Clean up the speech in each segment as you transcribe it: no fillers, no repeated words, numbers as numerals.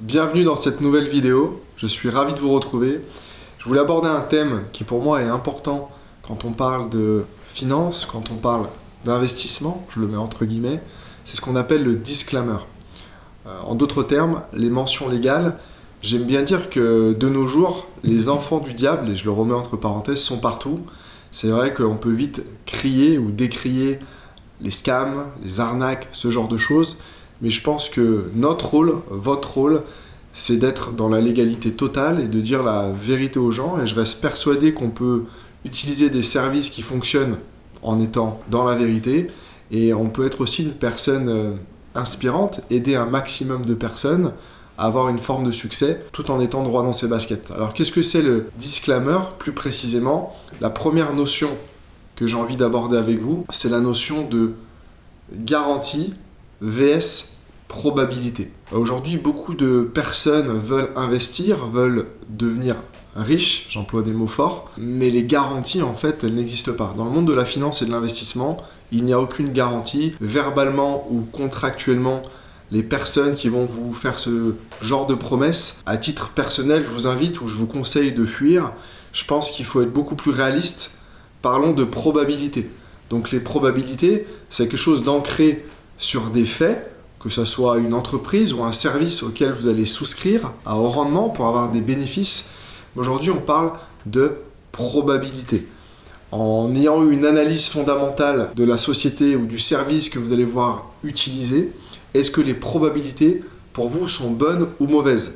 Bienvenue dans cette nouvelle vidéo, je suis ravi de vous retrouver. Je voulais aborder un thème qui pour moi est important quand on parle de finance, quand on parle d'investissement, je le mets entre guillemets, c'est ce qu'on appelle le disclaimer. En d'autres termes, les mentions légales. J'aime bien dire que de nos jours, les enfants du diable, et je le remets entre parenthèses, sont partout. C'est vrai qu'on peut vite crier ou décrier les scams, les arnaques, ce genre de choses. Mais je pense que notre rôle, votre rôle, c'est d'être dans la légalité totale et de dire la vérité aux gens. Et je reste persuadé qu'on peut utiliser des services qui fonctionnent en étant dans la vérité. Et on peut être aussi une personne inspirante, aider un maximum de personnes à avoir une forme de succès tout en étant droit dans ses baskets. Alors qu'est-ce que c'est le disclaimer? Plus précisément, la première notion que j'ai envie d'aborder avec vous, c'est la notion de garantie vs probabilité. Aujourd'hui, beaucoup de personnes veulent investir, veulent devenir riches, j'emploie des mots forts, mais les garanties, en fait, elles n'existent pas. Dans le monde de la finance et de l'investissement, il n'y a aucune garantie, verbalement ou contractuellement. Les personnes qui vont vous faire ce genre de promesses, à titre personnel, je vous invite ou je vous conseille de fuir. Je pense qu'il faut être beaucoup plus réaliste. Parlons de probabilité. Donc les probabilités, c'est quelque chose d'ancré sur des faits, que ce soit une entreprise ou un service auquel vous allez souscrire à haut rendement pour avoir des bénéfices. Aujourd'hui, on parle de probabilité. En ayant eu une analyse fondamentale de la société ou du service que vous allez voir utiliser, est-ce que les probabilités pour vous sont bonnes ou mauvaises?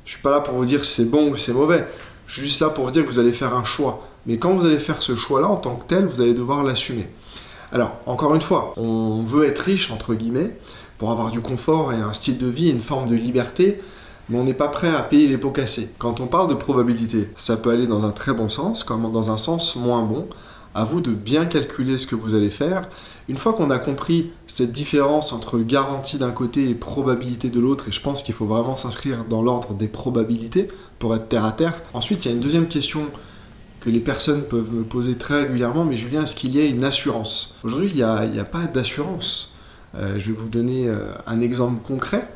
Je ne suis pas là pour vous dire si c'est bon ou c'est mauvais. Je suis juste là pour vous dire que vous allez faire un choix. Mais quand vous allez faire ce choix-là en tant que tel, vous allez devoir l'assumer. Alors, encore une fois, on veut être riche, entre guillemets, pour avoir du confort et un style de vie et une forme de liberté, mais on n'est pas prêt à payer les pots cassés. Quand on parle de probabilité, ça peut aller dans un très bon sens, comme dans un sens moins bon. À vous de bien calculer ce que vous allez faire. Une fois qu'on a compris cette différence entre garantie d'un côté et probabilité de l'autre, et je pense qu'il faut vraiment s'inscrire dans l'ordre des probabilités pour être terre à terre. Ensuite, il y a une deuxième question que les personnes peuvent me poser très régulièrement, mais Julien, est-ce qu'il y a une assurance? Aujourd'hui, il n'y a pas d'assurance. Je vais vous donner un exemple concret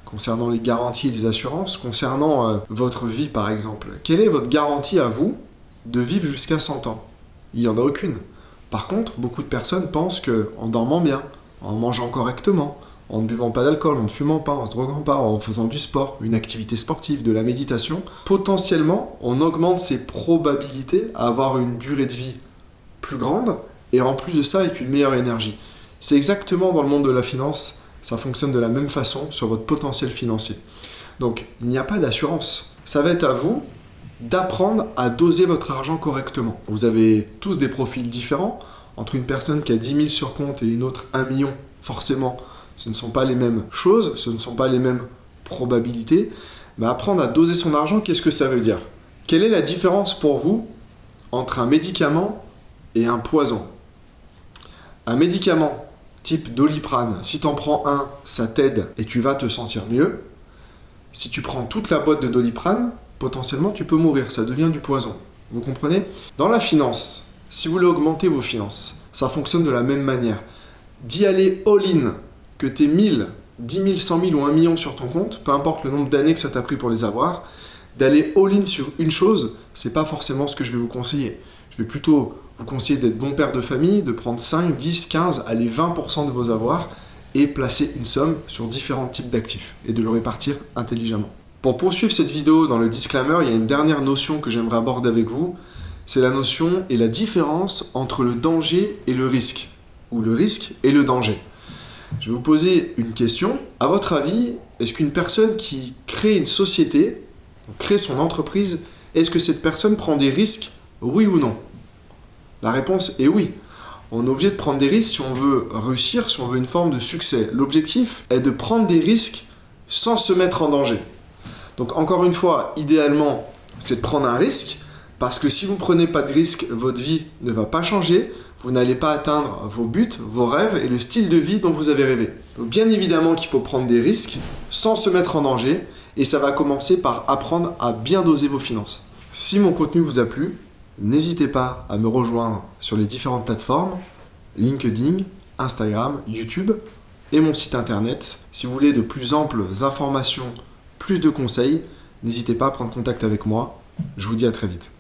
concernant les garanties et les assurances, concernant votre vie par exemple. Quelle est votre garantie à vous de vivre jusqu'à 100 ans? Il n'y en a aucune. Par contre, beaucoup de personnes pensent qu'en dormant bien, en mangeant correctement, en ne buvant pas d'alcool, en ne fumant pas, en ne se droguant pas, en faisant du sport, une activité sportive, de la méditation, potentiellement, on augmente ses probabilités à avoir une durée de vie plus grande et en plus de ça, avec une meilleure énergie. C'est exactement dans le monde de la finance, ça fonctionne de la même façon sur votre potentiel financier. Donc, il n'y a pas d'assurance. Ça va être à vous d'apprendre à doser votre argent correctement. Vous avez tous des profils différents. Entre une personne qui a 10 000 sur compte et une autre 1 million, forcément, ce ne sont pas les mêmes choses, ce ne sont pas les mêmes probabilités. Mais apprendre à doser son argent, qu'est-ce que ça veut dire? Quelle est la différence pour vous entre un médicament et un poison? Un médicament type Doliprane, si tu en prends un, ça t'aide et tu vas te sentir mieux. Si tu prends toute la boîte de Doliprane, potentiellement tu peux mourir, ça devient du poison. Vous comprenez? Dans la finance, si vous voulez augmenter vos finances, ça fonctionne de la même manière. D'y aller all-in, que tu aies 1000, 10 000, 100 000 ou 1 million sur ton compte, peu importe le nombre d'années que ça t'a pris pour les avoir, d'aller all-in sur une chose, c'est pas forcément ce que je vais vous conseiller. Je vais plutôt vous conseiller d'être bon père de famille, de prendre 5, 10, 15, allez 20% de vos avoirs et placer une somme sur différents types d'actifs et de le répartir intelligemment. Pour poursuivre cette vidéo dans le disclaimer, il y a une dernière notion que j'aimerais aborder avec vous. C'est la notion et la différence entre le danger et le risque, ou le risque et le danger. Je vais vous poser une question. À votre avis, est-ce qu'une personne qui crée une société, crée son entreprise, est-ce que cette personne prend des risques, oui ou non? La réponse est oui. On est obligé de prendre des risques si on veut réussir, si on veut une forme de succès. L'objectif est de prendre des risques sans se mettre en danger. Donc encore une fois, idéalement, c'est de prendre un risque, parce que si vous ne prenez pas de risque, votre vie ne va pas changer, vous n'allez pas atteindre vos buts, vos rêves et le style de vie dont vous avez rêvé. Donc bien évidemment qu'il faut prendre des risques sans se mettre en danger, et ça va commencer par apprendre à bien doser vos finances. Si mon contenu vous a plu, n'hésitez pas à me rejoindre sur les différentes plateformes, LinkedIn, Instagram, YouTube et mon site internet. Si vous voulez de plus amples informations plus de conseils, n'hésitez pas à prendre contact avec moi. Je vous dis à très vite.